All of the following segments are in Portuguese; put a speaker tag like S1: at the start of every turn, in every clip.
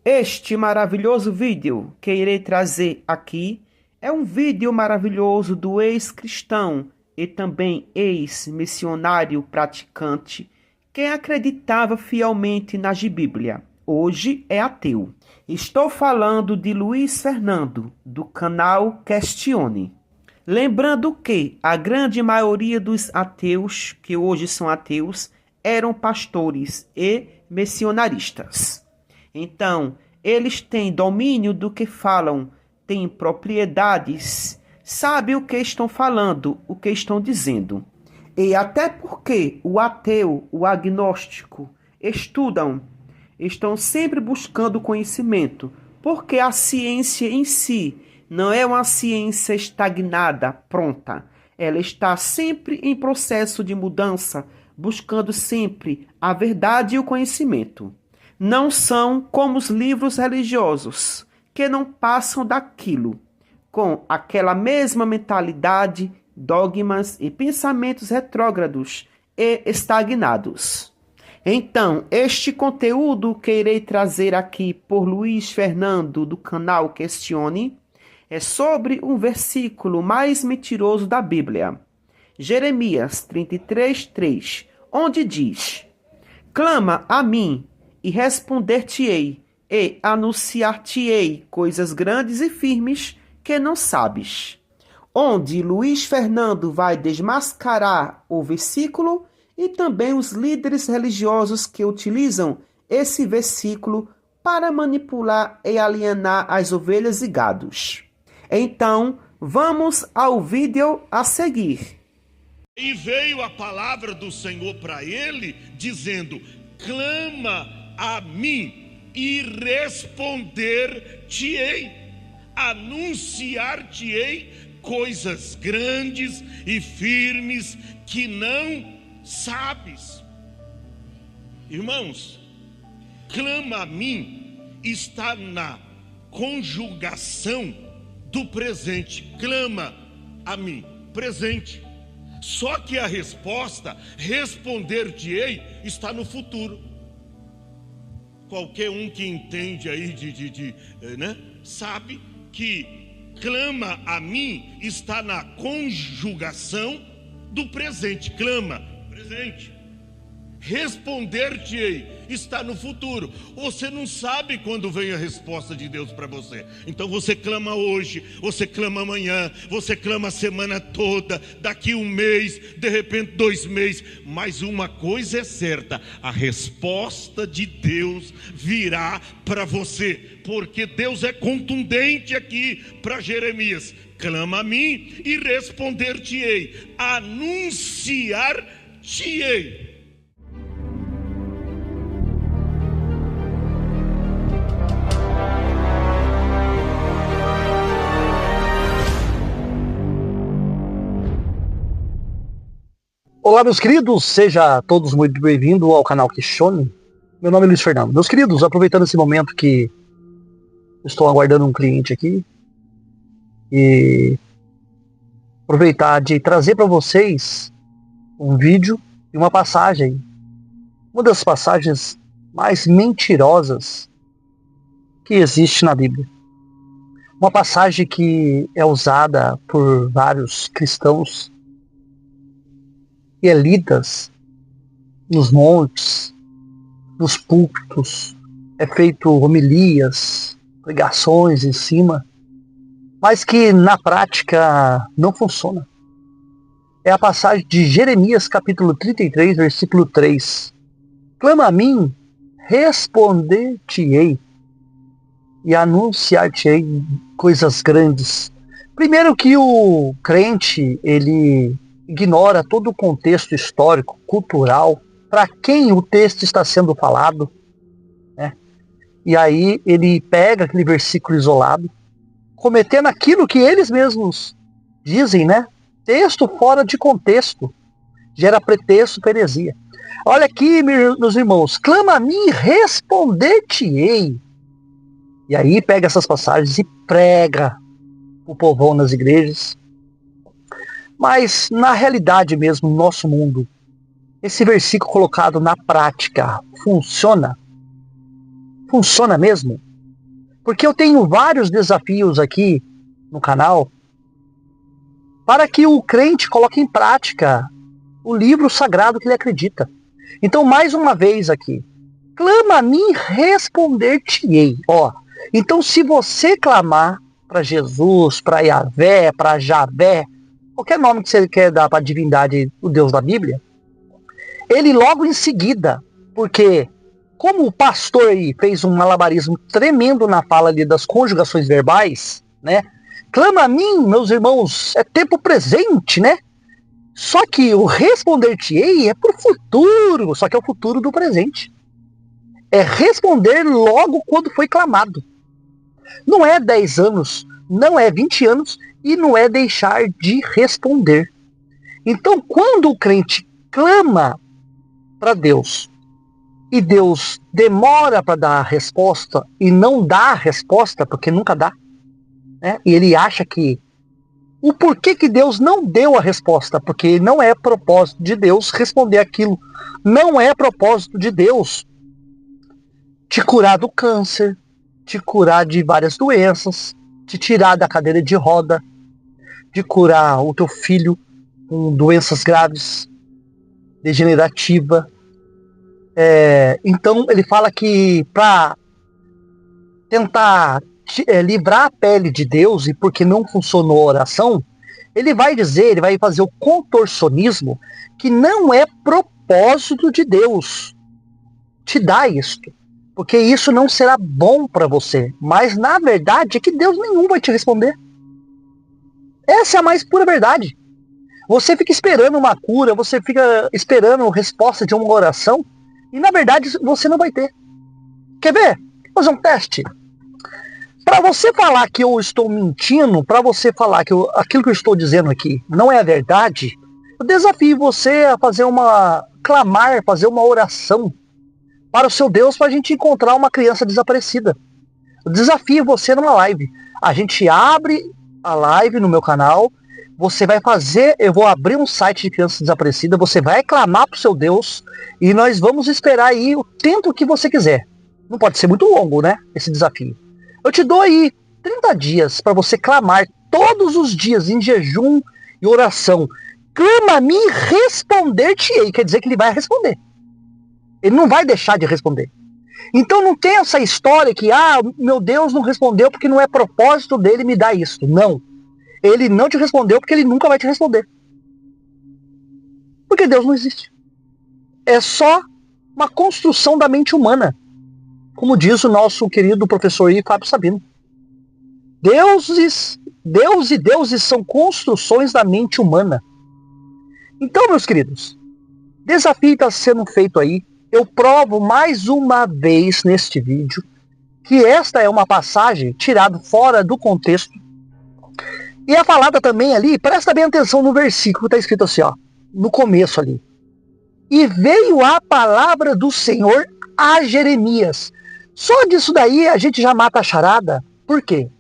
S1: Este maravilhoso vídeo que irei trazer aqui é um vídeo maravilhoso do ex-cristão e também ex-missionário praticante que acreditava fielmente na Bíblia. Hoje é ateu. Estou falando de Luiz Fernando, do canal Questione. Lembrando que a grande maioria dos ateus, que hoje são ateus, eram pastores e missionaristas. Então, eles têm domínio do que falam, têm propriedades, sabem o que estão falando, o que estão dizendo. E até porque o ateu, o agnóstico, estão sempre buscando conhecimento, porque a ciência em si não é uma ciência estagnada, pronta. Ela está sempre em processo de mudança, buscando sempre a verdade e o conhecimento. Não são como os livros religiosos, que não passam daquilo, com aquela mesma mentalidade, dogmas e pensamentos retrógrados e estagnados. Então, este conteúdo que irei trazer aqui por Luiz Fernando do canal Questione é sobre um versículo mais mentiroso da Bíblia, Jeremias 33:3, onde diz: Clama a mim e responder-te-ei, e anunciar-te-ei coisas grandes e firmes que não sabes. Onde Luiz Fernando vai desmascarar o versículo e também os líderes religiosos que utilizam esse versículo para manipular e alienar as ovelhas e gados. Então, vamos ao vídeo a seguir.
S2: E veio a palavra do Senhor para ele, dizendo: clama a mim e responder-te-ei, anunciar-te-ei coisas grandes e firmes que não sabes. Irmãos, clama a mim está na conjugação do presente. Clama a mim, presente. Só que a resposta, responder-te-ei, está no futuro. Qualquer um que entende aí sabe que clama a mim está na conjugação do presente. Clama, presente. Responder-te-ei está no futuro. Você não sabe quando vem a resposta de Deus para você. Então você clama hoje, você clama amanhã, você clama a semana toda, daqui um mês, de repente 2 meses. Mas uma coisa é certa: a resposta de Deus virá para você, porque Deus é contundente aqui para Jeremias: clama a mim e responder-te-ei, anunciar-te-ei.
S3: Olá, meus queridos, sejam todos muito bem-vindos ao canal Questione. Meu nome é Luiz Fernando. Meus queridos, aproveitando esse momento que estou aguardando um cliente aqui, e aproveitar de trazer para vocês um vídeo e uma passagem, uma das passagens mais mentirosas que existe na Bíblia. Uma passagem que é usada por vários cristãos e é lidas nos montes, nos púlpitos, é feito homilias, pregações em cima, mas que na prática não funciona. É a passagem de Jeremias capítulo 33, versículo 3. Clama a mim, responder-te-ei e anunciar-te-ei coisas grandes. Primeiro que o crente, ele ignora todo o contexto histórico, cultural, para quem o texto está sendo falado, né? E aí ele pega aquele versículo isolado, cometendo aquilo que eles mesmos dizem, né? Texto fora de contexto gera pretexto, heresia. Olha aqui, meus irmãos: clama a mim, responder-te-ei. E aí pega essas passagens e prega o povão nas igrejas. Mas na realidade mesmo, no nosso mundo, esse versículo colocado na prática funciona? Funciona mesmo? Porque eu tenho vários desafios aqui no canal para que o crente coloque em prática o livro sagrado que ele acredita. Então, mais uma vez aqui, clama a mim, responder-te-ei. Ó, então, se você clamar para Jesus, para Yahvé, para Javé, qualquer nome que você quer dar para a divindade, o Deus da Bíblia, ele logo em seguida, porque como o pastor aí fez um malabarismo tremendo na fala ali das conjugações verbais, né? Clama a mim, meus irmãos, é tempo presente, né? Só que o responder-te-ei é pro futuro, só que é o futuro do presente. É responder logo quando foi clamado. Não é 10 anos, não é 20 anos e não é deixar de responder. Então, quando o crente clama para Deus e Deus demora para dar a resposta e não dá a resposta, porque nunca dá, né? E ele acha que o porquê que Deus não deu a resposta, porque não é propósito de Deus responder aquilo. Não é propósito de Deus te curar do câncer, te curar de várias doenças, te tirar da cadeira de roda, de curar o teu filho com doenças graves, degenerativa. Então ele fala que para tentar livrar a pele de Deus, e porque não funcionou a oração, ele vai fazer o contorcionismo, que não é propósito de Deus te dar isto, porque isso não será bom para você, mas na verdade é que Deus nenhum vai te responder. Essa é a mais pura verdade. Você fica esperando uma cura, você fica esperando a resposta de uma oração, e na verdade você não vai ter. Quer ver? Vou fazer um teste. Para você falar que eu estou mentindo, para você falar que aquilo que eu estou dizendo aqui não é a verdade, eu desafio você a clamar, fazer uma oração para o seu Deus, para a gente encontrar uma criança desaparecida. Eu desafio você numa live. A gente abre a live no meu canal, você vai fazer, eu vou abrir um site de criança desaparecida, você vai clamar para o seu Deus e nós vamos esperar aí o tempo que você quiser. Não pode ser muito longo, né, esse desafio. Eu te dou aí 30 dias para você clamar todos os dias em jejum e oração. Clama a mim, responder-te-ei. Quer dizer que ele vai responder. Ele não vai deixar de responder. Então não tem essa história que, meu Deus não respondeu porque não é propósito dele me dar isso. Não. Ele não te respondeu porque ele nunca vai te responder. Porque Deus não existe. É só uma construção da mente humana. Como diz o nosso querido professor Fábio Sabino. Deus e deuses são construções da mente humana. Então, meus queridos, desafio está sendo feito aí. Eu provo mais uma vez neste vídeo que esta é uma passagem tirada fora do contexto. E é falada também ali, presta bem atenção no versículo, está escrito assim, ó, no começo ali. E veio a palavra do Senhor a Jeremias. Só disso daí a gente já mata a charada. Por quê?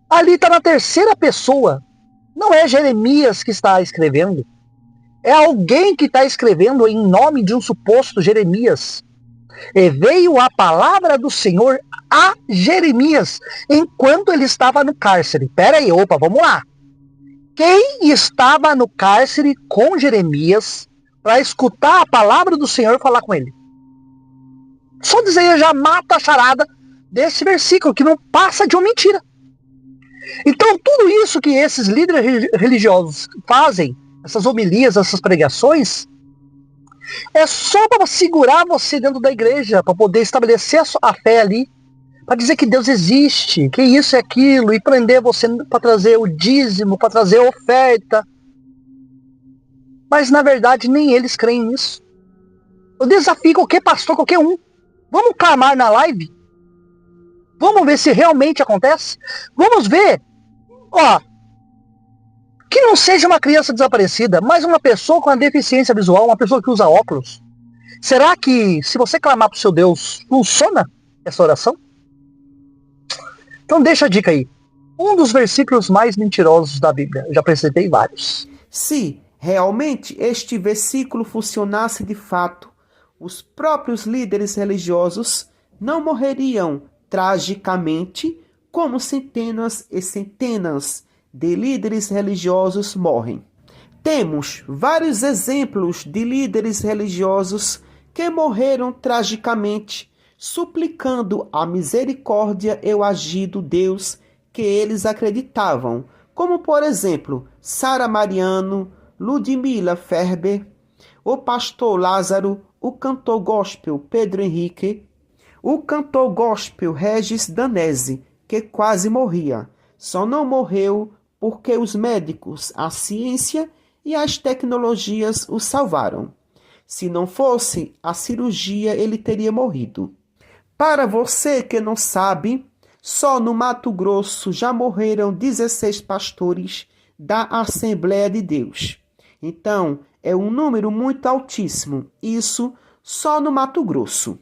S3: Ali está na terceira pessoa. Não é Jeremias que está escrevendo. É alguém que está escrevendo em nome de um suposto Jeremias. E veio a palavra do Senhor a Jeremias, enquanto ele estava no cárcere. Pera aí, vamos lá. Quem estava no cárcere com Jeremias para escutar a palavra do Senhor falar com ele? Só dizer, já mata a charada desse versículo, que não passa de uma mentira. Então, tudo isso que esses líderes religiosos fazem, essas homilias, essas pregações, é só para segurar você dentro da igreja, para poder estabelecer a fé ali, para dizer que Deus existe, que isso é aquilo, e prender você para trazer o dízimo, para trazer a oferta. Mas, na verdade, nem eles creem nisso. Eu desafio qualquer pastor, qualquer um. Vamos clamar na live? Vamos ver se realmente acontece? Vamos ver, que não seja uma criança desaparecida, mas uma pessoa com uma deficiência visual, uma pessoa que usa óculos. Será que, se você clamar para o seu Deus, funciona essa oração? Então deixa a dica aí. Um dos versículos mais mentirosos da Bíblia. Eu já apresentei vários.
S1: Se realmente este versículo funcionasse de fato, os próprios líderes religiosos não morreriam tragicamente, como centenas e centenas de líderes religiosos morrem. Temos vários exemplos de líderes religiosos que morreram tragicamente, suplicando a misericórdia e o agir do Deus que eles acreditavam, como por exemplo, Sara Mariano, Ludmila Ferber, o pastor Lázaro, o cantor gospel Pedro Henrique, o cantor gospel Regis Danese, que quase morria. Só não morreu porque os médicos, a ciência e as tecnologias o salvaram. Se não fosse a cirurgia, ele teria morrido. Para você que não sabe, só no Mato Grosso já morreram 16 pastores da Assembleia de Deus. Então, é um número muito altíssimo. Isso só no Mato Grosso.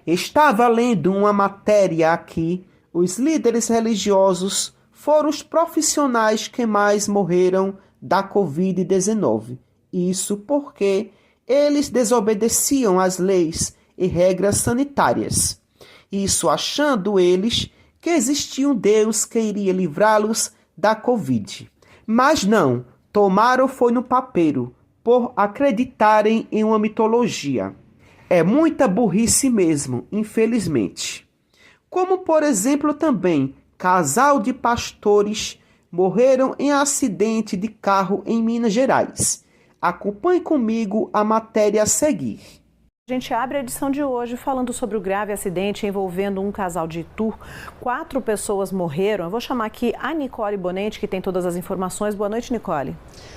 S1: Estava lendo uma matéria aqui. Os líderes religiosos foram os profissionais que mais morreram da Covid-19. Isso porque eles desobedeciam às leis e regras sanitárias. Isso achando eles que existia um Deus que iria livrá-los da Covid. Mas não, tomaram foi no papeiro, por acreditarem em uma mitologia. É muita burrice mesmo, infelizmente. Como, por exemplo, também, casal de pastores morreram em acidente de carro em Minas Gerais. Acompanhe comigo a matéria a seguir.
S4: A gente abre a edição de hoje falando sobre o grave acidente envolvendo um casal de Itu. 4 pessoas morreram. Eu vou chamar aqui a Nicole Bonente, que tem todas as informações. Boa noite, Nicole.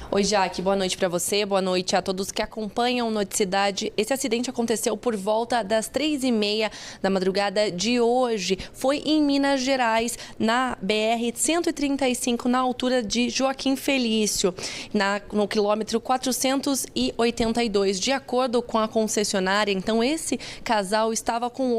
S5: Oi, Jaque. Boa noite para você. Boa noite a todos que acompanham o Noticidade. Esse acidente aconteceu por volta das 3h30 da madrugada de hoje. Foi em Minas Gerais, na BR-135, na altura de Joaquim Felício, no quilômetro 482. De acordo com a concessionária, então esse casal estava com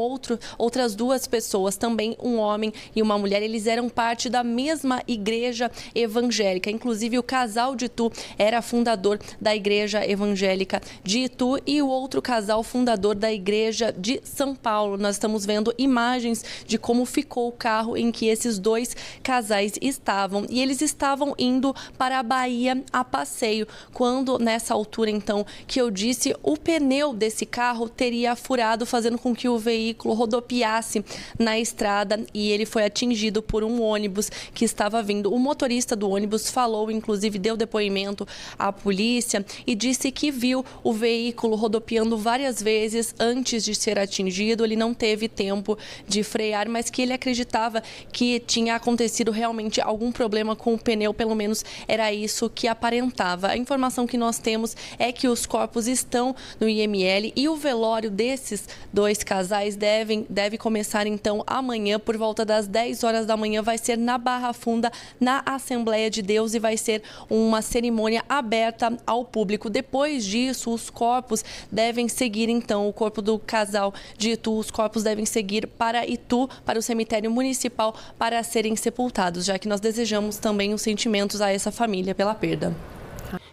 S5: outras 2 pessoas, também um homem e uma mulher. Eles eram parte da mesma igreja evangélica. Inclusive, o casal de Itu era fundador da Igreja Evangélica de Itu e o outro casal fundador da Igreja de São Paulo. Nós estamos vendo imagens de como ficou o carro em que esses 2 casais estavam. E eles estavam indo para a Bahia a passeio, quando nessa altura, então, que eu disse, o pneu desse carro teria furado, fazendo com que o veículo rodopiasse na estrada e ele foi atingido por um ônibus que estava vindo. O motorista do ônibus falou, inclusive deu depoimento à polícia e disse que viu o veículo rodopiando várias vezes antes de ser atingido. Ele não teve tempo de frear, mas que ele acreditava que tinha acontecido realmente algum problema com o pneu, pelo menos era isso que aparentava. A informação que nós temos é que os corpos estão no IML e o velório desses 2 casais deve começar então amanhã por volta das 10 horas da manhã. Vai ser na Barra Funda, na Assembleia de Deus, e vai ser uma cerimônia aberta ao público. Depois disso, os corpos devem seguir então, o corpo do casal de Itu, os corpos devem seguir para Itu, para o cemitério municipal, para serem sepultados, já que nós desejamos também os sentimentos a essa família pela perda.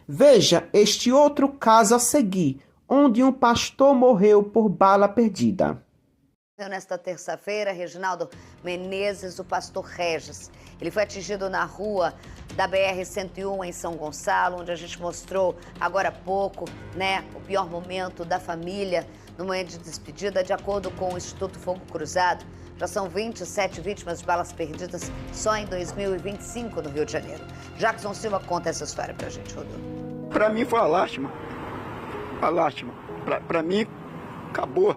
S1: Veja este outro caso a seguir, onde um pastor morreu por bala perdida.
S6: Nesta terça-feira, Reginaldo Menezes, o pastor Regis. Ele foi atingido na rua da BR-101 em São Gonçalo, onde a gente mostrou agora há pouco, o pior momento da família no momento de despedida. De acordo com o Instituto Fogo Cruzado, já são 27 vítimas de balas perdidas só em 2025 no Rio de Janeiro. Jackson Silva conta essa história pra gente, Rodolfo.
S7: Para mim foi uma lástima. Uma lástima. Para mim, acabou.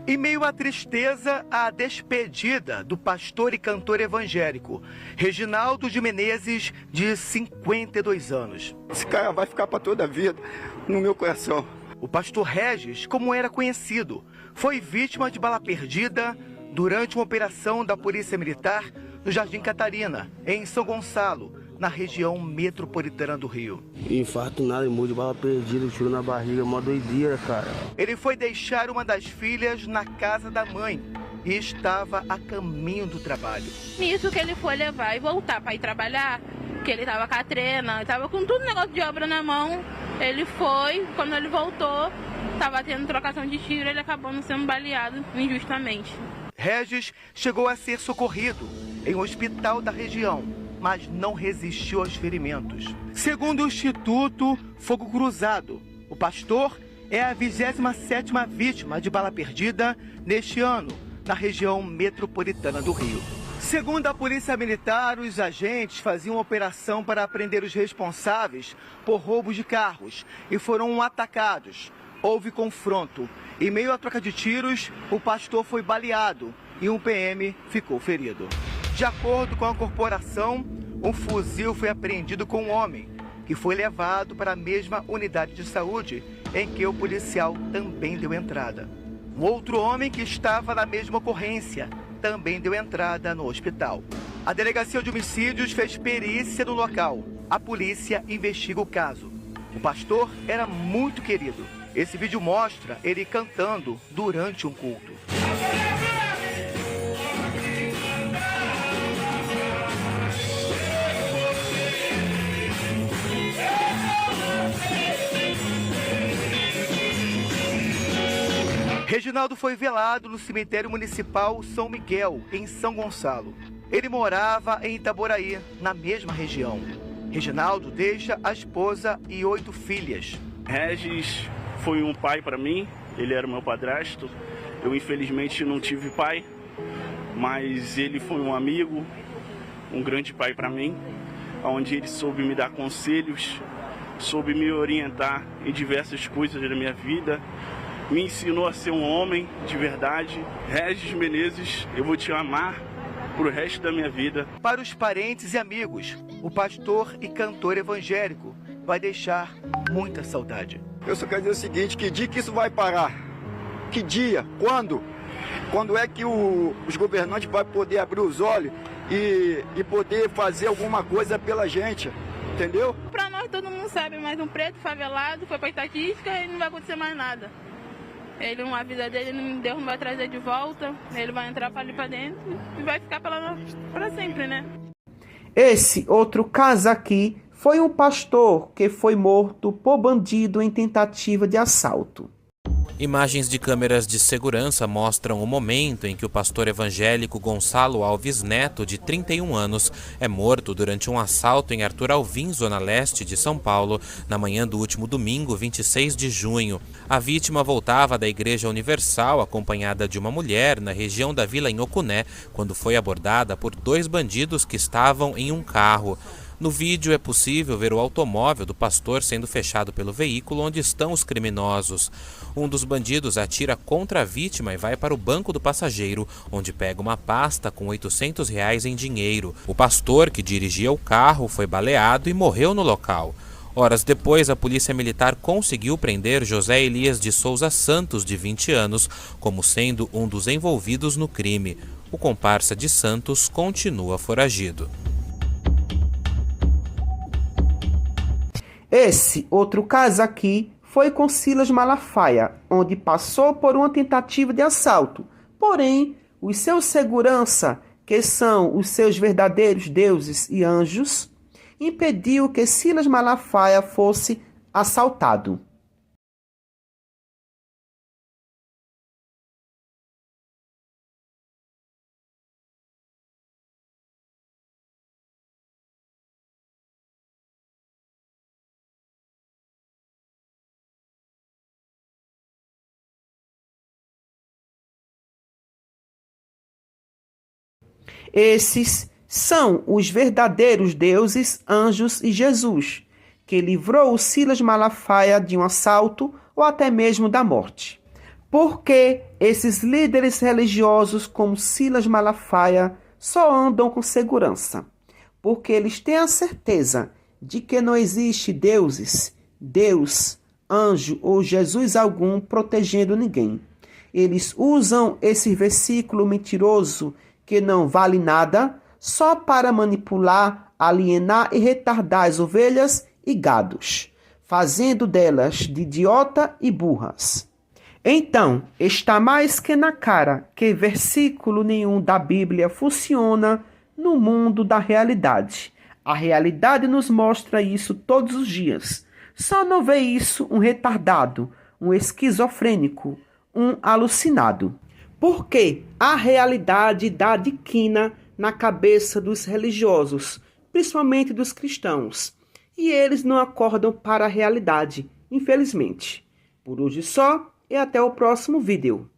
S7: Em meio à tristeza, a despedida do pastor e cantor evangélico Reginaldo de Menezes, de 52 anos. Esse cara vai ficar para toda a vida no meu coração. O pastor Regis, como era conhecido, foi vítima de bala perdida durante uma operação da Polícia Militar no Jardim Catarina, em São Gonçalo, na região metropolitana do Rio.
S8: Infarto nada, morro de bala perdida, tiro na barriga, mó doideira, cara.
S7: Ele foi deixar uma das filhas na casa da mãe e estava a caminho do trabalho.
S9: Nisso que ele foi levar e voltar para ir trabalhar, que ele estava com a trena, estava com tudo negócio de obra na mão. Ele foi, quando ele voltou, estava tendo trocação de tiro, ele acabou não sendo baleado injustamente.
S7: Regis chegou a ser socorrido em um hospital da região, mas não resistiu aos ferimentos. Segundo o Instituto Fogo Cruzado, o pastor é a 27ª vítima de bala perdida neste ano, na região metropolitana do Rio. Segundo a Polícia Militar, os agentes faziam uma operação para prender os responsáveis por roubos de carros e foram atacados. Houve confronto. Em meio à troca de tiros, o pastor foi baleado e um PM ficou ferido. De acordo com a corporação, um fuzil foi apreendido com um homem, que foi levado para a mesma unidade de saúde em que o policial também deu entrada. Um outro homem que estava na mesma ocorrência também deu entrada no hospital. A Delegacia de Homicídios fez perícia no local. A polícia investiga o caso. O pastor era muito querido. Esse vídeo mostra ele cantando durante um culto. Reginaldo foi velado no cemitério municipal São Miguel, em São Gonçalo. Ele morava em Itaboraí, na mesma região. Reginaldo deixa a esposa e 8 filhas.
S8: Regis foi um pai para mim, ele era meu padrasto. Eu infelizmente não tive pai, mas ele foi um amigo, um grande pai para mim, onde ele soube me dar conselhos, soube me orientar em diversas coisas da minha vida. Me ensinou a ser um homem de verdade. Regis Menezes, eu vou te amar pro resto da minha vida.
S7: Para os parentes e amigos, o pastor e cantor evangélico vai deixar muita saudade.
S10: Eu só quero dizer o seguinte, que dia que isso vai parar? Que dia? Quando? Quando é que os governantes vão poder abrir os olhos e poder fazer alguma coisa pela gente? Entendeu?
S9: Pra nós todo mundo sabe, mas um preto favelado foi pra estatística e não vai acontecer mais nada. Ele, a vida dele, Deus não vai trazer de volta, ele vai entrar ali pra dentro e vai ficar pra sempre, né?
S1: Esse outro caso aqui foi um pastor que foi morto por bandido em tentativa de assalto.
S11: Imagens de câmeras de segurança mostram o momento em que o pastor evangélico Gonçalo Alves Neto, de 31 anos, é morto durante um assalto em Arthur Alvim, zona leste de São Paulo, na manhã do último domingo, 26 de junho. A vítima voltava da Igreja Universal, acompanhada de uma mulher, na região da Vila Inhocuné, quando foi abordada por 2 bandidos que estavam em um carro. No vídeo é possível ver o automóvel do pastor sendo fechado pelo veículo onde estão os criminosos. Um dos bandidos atira contra a vítima e vai para o banco do passageiro, onde pega uma pasta com R$800 em dinheiro. O pastor, que dirigia o carro, foi baleado e morreu no local. Horas depois, a Polícia Militar conseguiu prender José Elias de Souza Santos, de 20 anos, como sendo um dos envolvidos no crime. O comparsa de Santos continua foragido.
S1: Esse outro caso aqui foi com Silas Malafaia, onde passou por uma tentativa de assalto. Porém, os seus segurança, que são os seus verdadeiros deuses e anjos, impediu que Silas Malafaia fosse assaltado. Esses são os verdadeiros deuses, anjos e Jesus, que livrou o Silas Malafaia de um assalto ou até mesmo da morte. Porque esses líderes religiosos como Silas Malafaia só andam com segurança? Porque eles têm a certeza de que não existe deuses, Deus, anjo ou Jesus algum protegendo ninguém. Eles usam esse versículo mentiroso que não vale nada, só para manipular, alienar e retardar as ovelhas e gados, fazendo delas de idiota e burras. Então, está mais que na cara que versículo nenhum da Bíblia funciona no mundo da realidade. A realidade nos mostra isso todos os dias. Só não vê isso um retardado, um esquizofrênico, um alucinado. Porque a realidade dá de quina na cabeça dos religiosos, principalmente dos cristãos. E eles não acordam para a realidade, infelizmente. Por hoje só e até o próximo vídeo.